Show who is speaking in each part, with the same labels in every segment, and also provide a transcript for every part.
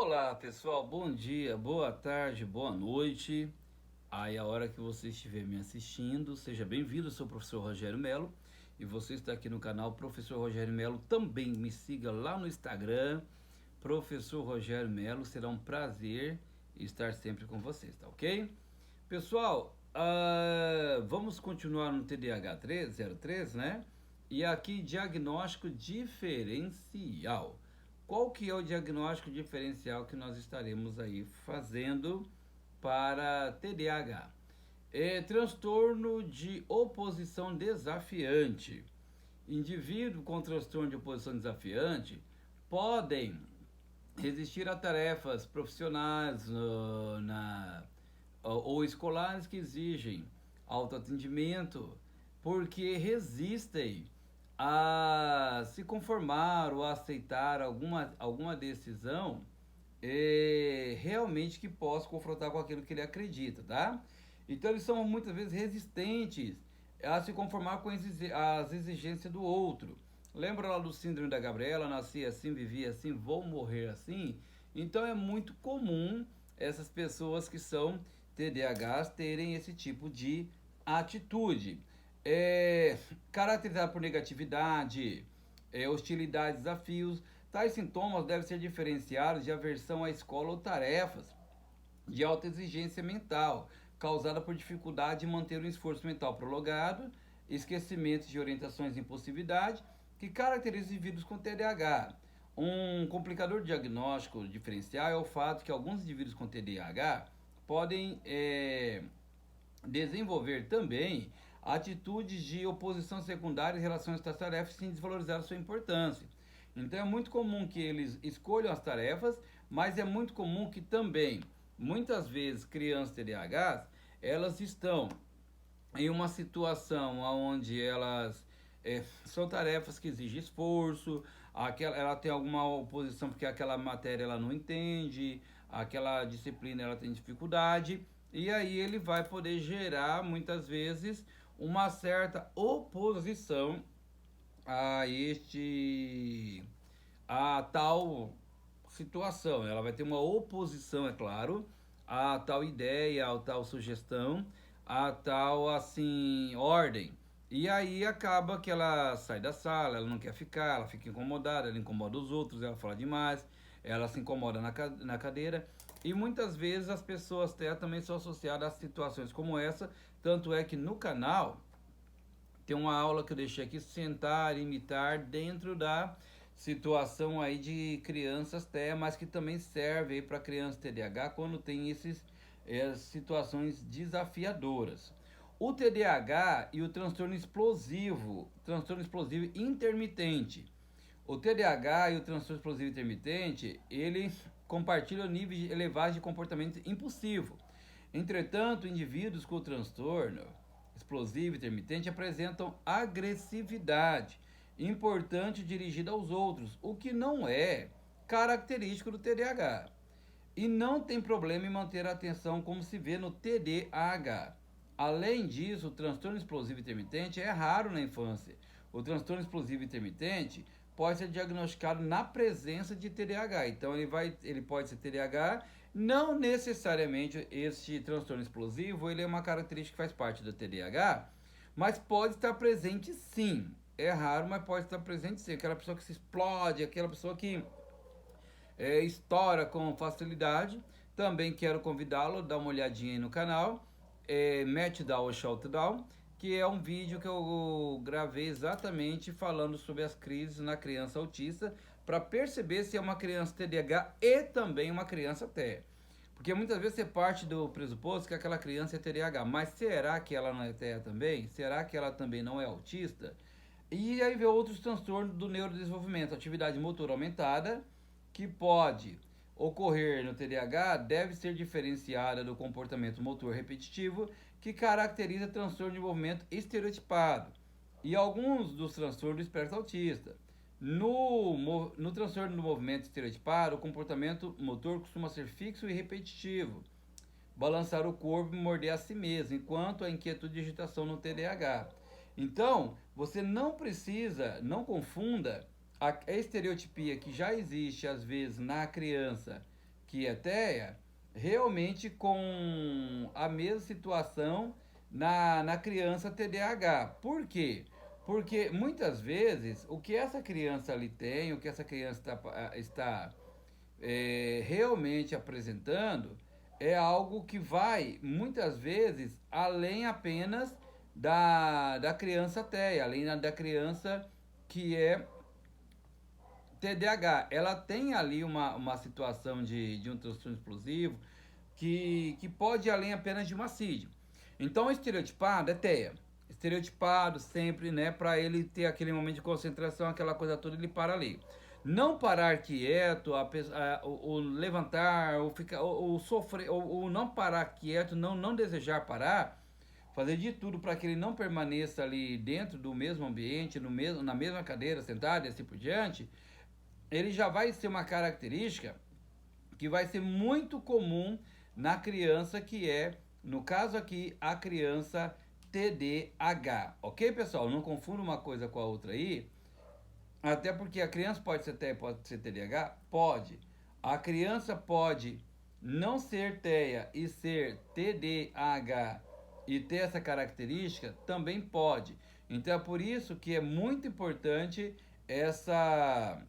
Speaker 1: Olá pessoal, bom dia, boa tarde, boa noite. Aí a hora que você estiver me assistindo, seja bem-vindo, eu sou o professor Rogério Melo e você está aqui no canal Professor Rogério Melo. Também me siga lá no Instagram, Professor Rogério Melo. Será um prazer estar sempre com vocês, tá ok? Pessoal, vamos continuar no TDAH 03, né? E aqui, diagnóstico diferencial. Qual que é o diagnóstico diferencial que nós estaremos aí fazendo para TDAH? É transtorno de oposição desafiante. Indivíduo com transtorno de oposição desafiante podem resistir a tarefas profissionais ou escolares que exigem autoatendimento, porque resistem a se conformar ou a aceitar alguma decisão realmente que possa confrontar com aquilo que ele acredita, tá? Então eles são muitas vezes resistentes a se conformar com as exigências do outro. Lembra lá do síndrome da Gabriela? Nasci assim, vivi assim, vou morrer assim. Então é muito comum essas pessoas que são TDAHs terem esse tipo de atitude. Caracterizado por negatividade, hostilidade, desafios. Tais sintomas devem ser diferenciados de aversão à escola ou tarefas de alta exigência mental, causada por dificuldade de manter um esforço mental prolongado, esquecimento de orientações e impulsividade, que caracteriza os indivíduos com TDAH. Um complicador diagnóstico diferencial é o fato que alguns indivíduos com TDAH podem desenvolver também atitudes de oposição secundária em relação a estas tarefas sem desvalorizar a sua importância. Então é muito comum que eles escolham as tarefas, mas é muito comum que também, muitas vezes, crianças TDAHs, elas estão em uma situação onde elas são tarefas que exigem esforço, ela tem alguma oposição porque aquela matéria ela não entende, aquela disciplina ela tem dificuldade, e aí ele vai poder gerar muitas vezes uma certa oposição a a tal situação. Ela vai ter uma oposição, é claro, a tal ideia, a tal sugestão, a tal assim ordem. E aí acaba que ela sai da sala, ela não quer ficar, ela fica incomodada, ela incomoda os outros, ela fala demais, ela se incomoda na cadeira. E muitas vezes as pessoas também são associadas a situações como essa. Tanto é que no canal tem uma aula que eu deixei aqui, sentar, imitar, dentro da situação aí de crianças TEA, mas que também serve aí para crianças TDAH quando tem situações desafiadoras. O TDAH e o transtorno explosivo intermitente. O TDAH e o transtorno explosivo intermitente, ele compartilham níveis elevados de comportamento impulsivo. Entretanto, indivíduos com transtorno explosivo intermitente apresentam agressividade importante dirigida aos outros, o que não é característico do TDAH. E não tem problema em manter a atenção como se vê no TDAH. Além disso, o transtorno explosivo intermitente é raro na infância. O transtorno explosivo intermitente pode ser diagnosticado na presença de TDAH. Então ele pode ser TDAH, não necessariamente este transtorno explosivo, ele é uma característica que faz parte do TDAH, mas pode estar presente sim. É raro, mas pode estar presente sim. Aquela pessoa que se explode, aquela pessoa que estoura com facilidade. Também quero convidá-lo a dar uma olhadinha aí no canal, Meltdown ou Shoutdown, que é um vídeo que eu gravei exatamente falando sobre as crises na criança autista, para perceber se é uma criança TDAH e também uma criança TEA. Porque muitas vezes você parte do pressuposto que aquela criança é TDAH, mas será que ela não é TEA também? Será que ela também não é autista? E aí vê outros transtornos do neurodesenvolvimento, atividade motora aumentada, que pode ocorrer no TDAH, deve ser diferenciada do comportamento motor repetitivo, que caracteriza transtorno de movimento estereotipado, e alguns dos transtornos do espectro autista. No transtorno do movimento estereotipado, o comportamento motor costuma ser fixo e repetitivo, balançar o corpo e morder a si mesmo, enquanto a inquietude e agitação no TDAH. Então, você não precisa, não confunda a estereotipia que já existe às vezes na criança que é TEA, realmente com a mesma situação na criança TDAH. Por quê? Porque muitas vezes o que essa criança ali tem, o que essa criança está realmente apresentando é algo que vai muitas vezes além apenas da criança TEA, além da criança que é TDAH. Ela tem ali uma situação de um transtorno explosivo que pode ir além apenas de uma CID. Então, o estereotipado é TEA. Estereotipado sempre, né, para ele ter aquele momento de concentração, aquela coisa toda, ele para ali. Não parar quieto, o levantar, ou ficar, ou sofrer, ou não parar quieto, não desejar parar, fazer de tudo para que ele não permaneça ali dentro do mesmo ambiente, na mesma cadeira, sentado e assim por diante, ele já vai ser uma característica que vai ser muito comum na criança que é, no caso aqui, a criança TDAH. Ok, pessoal? Não confunda uma coisa com a outra aí. Até porque a criança pode ser TEA, pode ser TDAH? Pode. A criança pode não ser TEA e ser TDAH e ter essa característica? Também pode. Então é por isso que é muito importante essa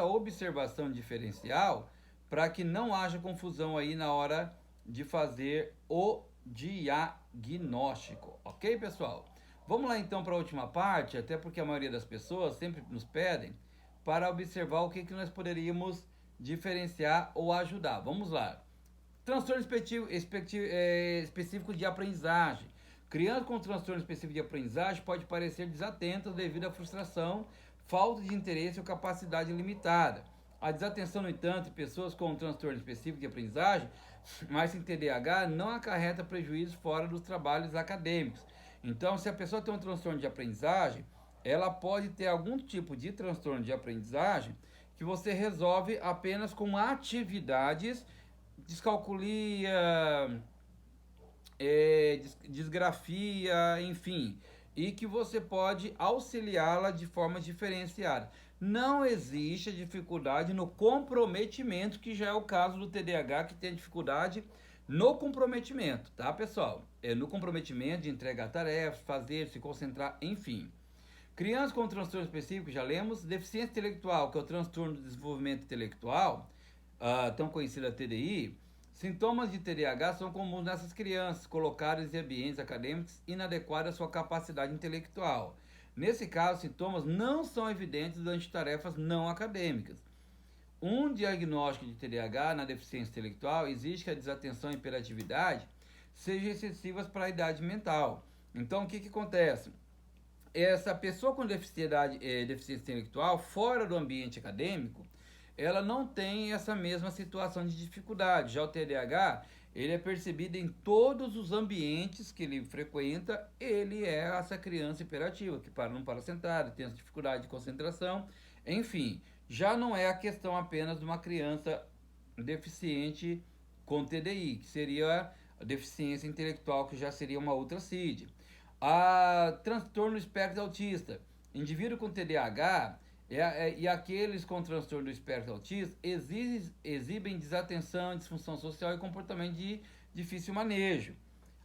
Speaker 1: observação diferencial para que não haja confusão aí na hora de fazer o diagnóstico, ok, pessoal? Vamos lá então para a última parte, até porque a maioria das pessoas sempre nos pedem para observar o que nós poderíamos diferenciar ou ajudar. Vamos lá. Transtorno específico de aprendizagem. Criança com transtorno específico de aprendizagem pode parecer desatenta devido à frustração, falta de interesse ou capacidade limitada. A desatenção, no entanto, em pessoas com transtorno específico de aprendizagem, mas sem TDAH, não acarreta prejuízos fora dos trabalhos acadêmicos. Então, se a pessoa tem um transtorno de aprendizagem, ela pode ter algum tipo de transtorno de aprendizagem que você resolve apenas com atividades, descalculia, desgrafia, enfim, e que você pode auxiliá-la de forma diferenciada. Não existe dificuldade no comprometimento, que já é o caso do TDAH, que tem dificuldade no comprometimento, tá, pessoal? É no comprometimento de entregar tarefas, fazer, se concentrar, enfim. Crianças com transtorno específico, já lemos. Deficiência intelectual, que é o transtorno do desenvolvimento intelectual, tão conhecida TDI. Sintomas de TDAH são comuns nessas crianças, colocadas em ambientes acadêmicos inadequados à sua capacidade intelectual. Nesse caso, sintomas não são evidentes durante tarefas não acadêmicas. Um diagnóstico de TDAH na deficiência intelectual exige que a desatenção e hiperatividade sejam excessivas para a idade mental. Então, o que acontece? Essa pessoa com deficiência intelectual, fora do ambiente acadêmico, ela não tem essa mesma situação de dificuldade. Já o TDAH, ele é percebido em todos os ambientes que ele frequenta, ele é essa criança hiperativa, que não para sentada, tem essa dificuldade de concentração, enfim. Já não é a questão apenas de uma criança deficiente com TDI, que seria a deficiência intelectual, que já seria uma outra CID. A transtorno espectro autista. Indivíduo com TDAH e aqueles com transtorno do espectro autista exibem desatenção, disfunção social e comportamento de difícil manejo.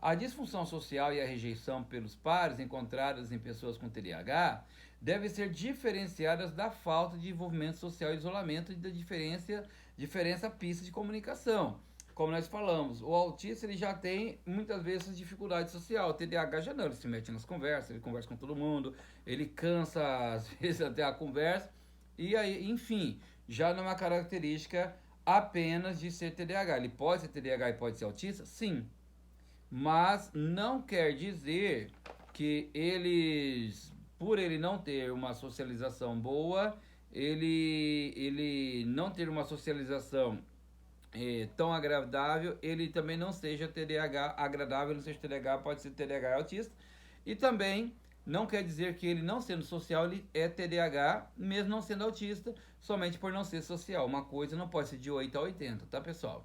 Speaker 1: A disfunção social e a rejeição pelos pares encontradas em pessoas com TDAH devem ser diferenciadas da falta de envolvimento social e isolamento e da diferença pista de comunicação. Como nós falamos, o autista ele já tem muitas vezes dificuldade social, o TDAH já não, ele se mete nas conversas, ele conversa com todo mundo, ele cansa às vezes até a conversa, e aí, enfim, já não é uma característica apenas de ser TDAH. Ele pode ser TDAH e pode ser autista? Sim, mas não quer dizer que por ele não ter uma socialização boa, ele não ter uma socialização tão agradável, ele também não seja TDAH agradável, não seja TDAH, pode ser TDAH autista. E também não quer dizer que ele não sendo social, ele é TDAH, mesmo não sendo autista, somente por não ser social. Uma coisa não pode ser de 8 a 80, tá, pessoal?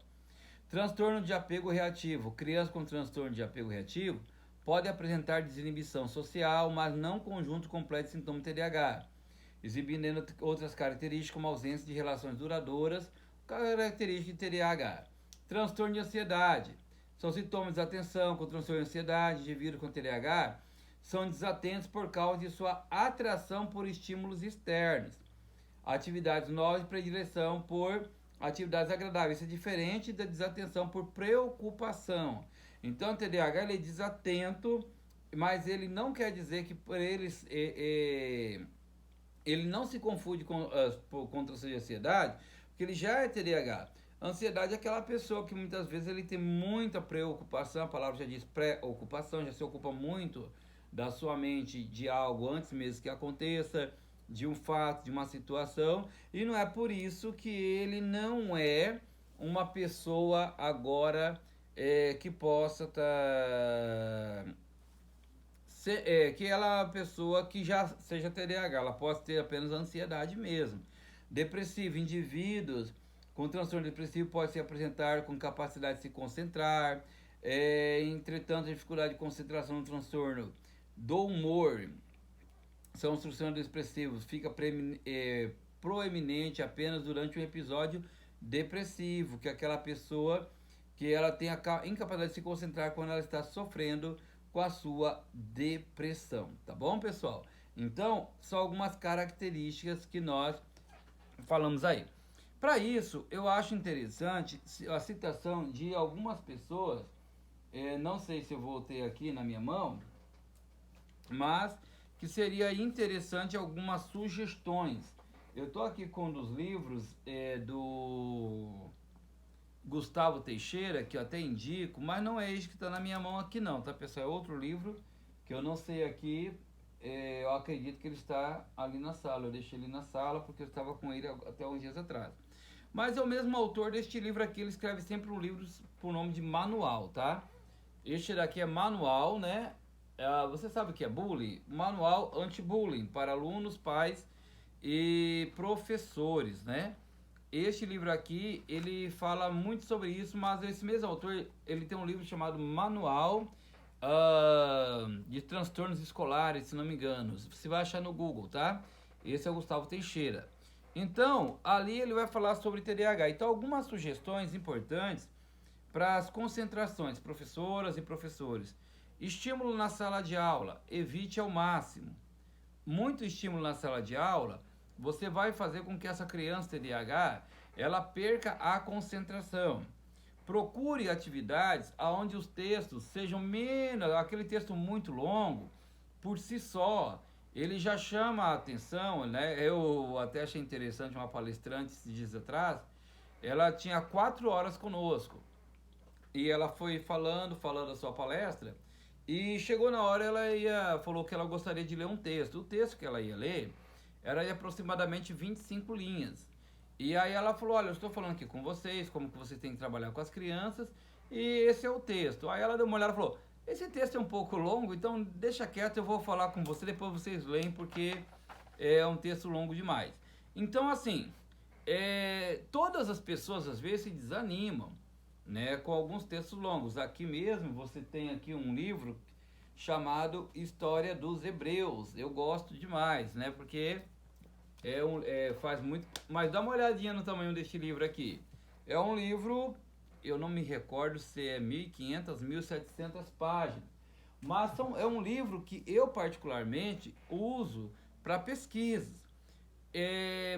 Speaker 1: Transtorno de apego reativo. Crianças com transtorno de apego reativo podem apresentar desinibição social, mas não conjunto completo de sintomas TDAH. exibindo outras características como ausência de relações duradouras, característica de TDAH. Transtorno de ansiedade. São sintomas de atenção com transtorno de ansiedade. Indivíduos com TDAH são desatentos por causa de sua atração por estímulos externos. Atividades novas de predileção por atividades agradáveis. Isso é diferente da desatenção por preocupação. Então, o TDAH ele é desatento, mas ele não quer dizer que por eles ele não se confunde com transtorno de ansiedade, porque ele já é TDAH. Ansiedade é aquela pessoa que muitas vezes ele tem muita preocupação, a palavra já diz preocupação, já se ocupa muito da sua mente de algo antes mesmo que aconteça, de um fato, de uma situação, e não é por isso que ele não é uma pessoa agora que possa estar... que ela é uma pessoa que já seja TDAH, ela pode ter apenas ansiedade mesmo. Depressivo, indivíduos com transtorno depressivo pode se apresentar com capacidade de se concentrar, entretanto a dificuldade de concentração no transtorno do humor são os transtornos depressivos, fica proeminente apenas durante um episódio depressivo, que é aquela pessoa que ela tem a incapacidade de se concentrar quando ela está sofrendo com a sua depressão, tá bom, pessoal? Então, são algumas características que nós falamos aí. Para isso, eu acho interessante a citação de algumas pessoas, não sei se eu vou ter aqui na minha mão, mas que seria interessante algumas sugestões. Eu estou aqui com um dos livros do Gustavo Teixeira, que eu até indico, mas não é esse que está na minha mão aqui não, tá, pessoal? É outro livro que eu não sei aqui, eu acredito que ele está ali na sala, eu deixei ele na sala porque eu estava com ele até uns dias atrás. Mas é o mesmo autor deste livro aqui, ele escreve sempre um livro por nome de manual, tá? Este daqui é manual, né? Você sabe o que é bullying? Manual anti-bullying para alunos, pais e professores, né? Este livro aqui, ele fala muito sobre isso, mas esse mesmo autor, ele tem um livro chamado Manual de Transtornos Escolares, se não me engano. Você vai achar no Google, tá? Esse é o Gustavo Teixeira. Então, ali ele vai falar sobre TDAH. Então, algumas sugestões importantes para as concentrações, professoras e professores. Estímulo na sala de aula, evite ao máximo. Muito estímulo na sala de aula, você vai fazer com que essa criança TDAH, ela perca a concentração. Procure atividades onde os textos sejam menos, aquele texto muito longo, por si só, ele já chama a atenção, né? Eu até achei interessante uma palestrante esses dias atrás, ela tinha 4 horas conosco, e ela foi falando a sua palestra, e chegou na hora, falou que ela gostaria de ler um texto. O texto que ela ia ler era de aproximadamente 25 linhas. E aí ela falou, olha, eu estou falando aqui com vocês, como que vocês têm que trabalhar com as crianças, e esse é o texto. Aí ela deu uma olhada e falou, esse texto é um pouco longo, então deixa quieto, eu vou falar com você, depois vocês leem, porque é um texto longo demais. Então, assim, todas as pessoas às vezes se desanimam, né, com alguns textos longos. Aqui mesmo você tem aqui um livro chamado História dos Hebreus. Eu gosto demais, né, porque faz muito... Mas dá uma olhadinha no tamanho deste livro aqui. É um livro, eu não me recordo se é 1.500, 1.700 páginas. Mas é um livro que eu particularmente uso para pesquisas.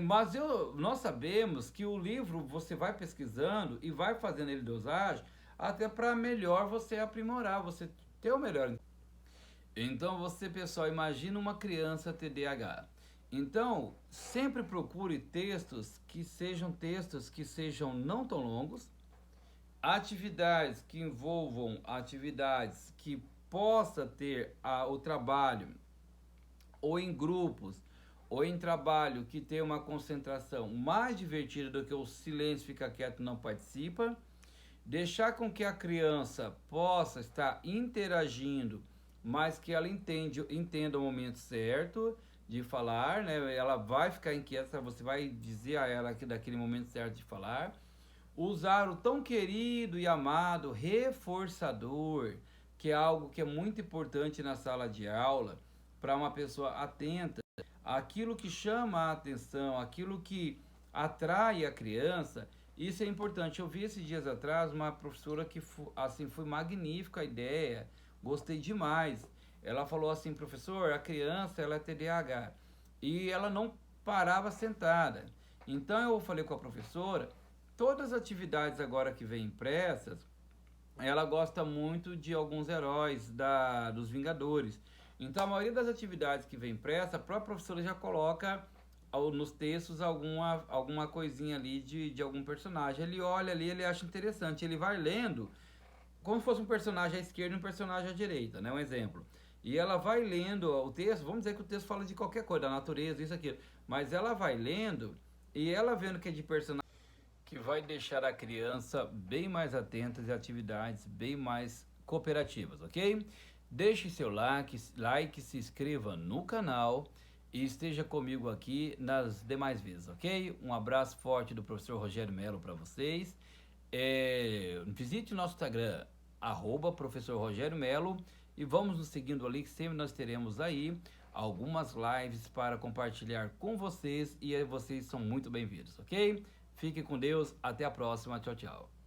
Speaker 1: Mas nós sabemos que o livro você vai pesquisando e vai fazendo ele dosagem até para melhor você aprimorar, você ter o melhor. Então você, pessoal, imagina uma criança TDAH. Então, sempre procure textos que sejam não tão longos, atividades que envolvam atividades que possa ter o trabalho ou em grupos ou em trabalho que tenha uma concentração mais divertida do que o silêncio, fica quieto, não participa. Deixar com que a criança possa estar interagindo, mas que ela entenda o momento certo de falar, né? Ela vai ficar inquieta, você vai dizer a ela que daquele momento certo de falar. Usar o tão querido e amado reforçador, que é algo que é muito importante na sala de aula para uma pessoa atenta aquilo que chama a atenção, aquilo que atrai a criança, isso é importante. Eu vi esses dias atrás uma professora que assim foi magnífica a ideia, gostei demais. Ela falou assim, professor, a criança ela é TDAH e ela não parava sentada. Então eu falei com a professora, todas as atividades agora que vêm impressas, ela gosta muito de alguns heróis dos Vingadores. Então a maioria das atividades que vem impressa, a própria professora já coloca nos textos alguma coisinha ali de algum personagem. Ele olha ali, ele acha interessante, ele vai lendo como se fosse um personagem à esquerda e um personagem à direita, né? Um exemplo. E ela vai lendo o texto, vamos dizer que o texto fala de qualquer coisa, da natureza, isso, aquilo. Mas ela vai lendo e ela vendo que é de personagem que vai deixar a criança bem mais atenta e atividades bem mais cooperativas, ok? Deixe seu like, se inscreva no canal e esteja comigo aqui nas demais vezes, ok? Um abraço forte do professor Rogério Melo para vocês. Visite nosso Instagram, @professor Rogério Melo, e vamos nos seguindo ali, que sempre nós teremos aí algumas lives para compartilhar com vocês, e vocês são muito bem-vindos, ok? Fique com Deus, até a próxima, tchau, tchau.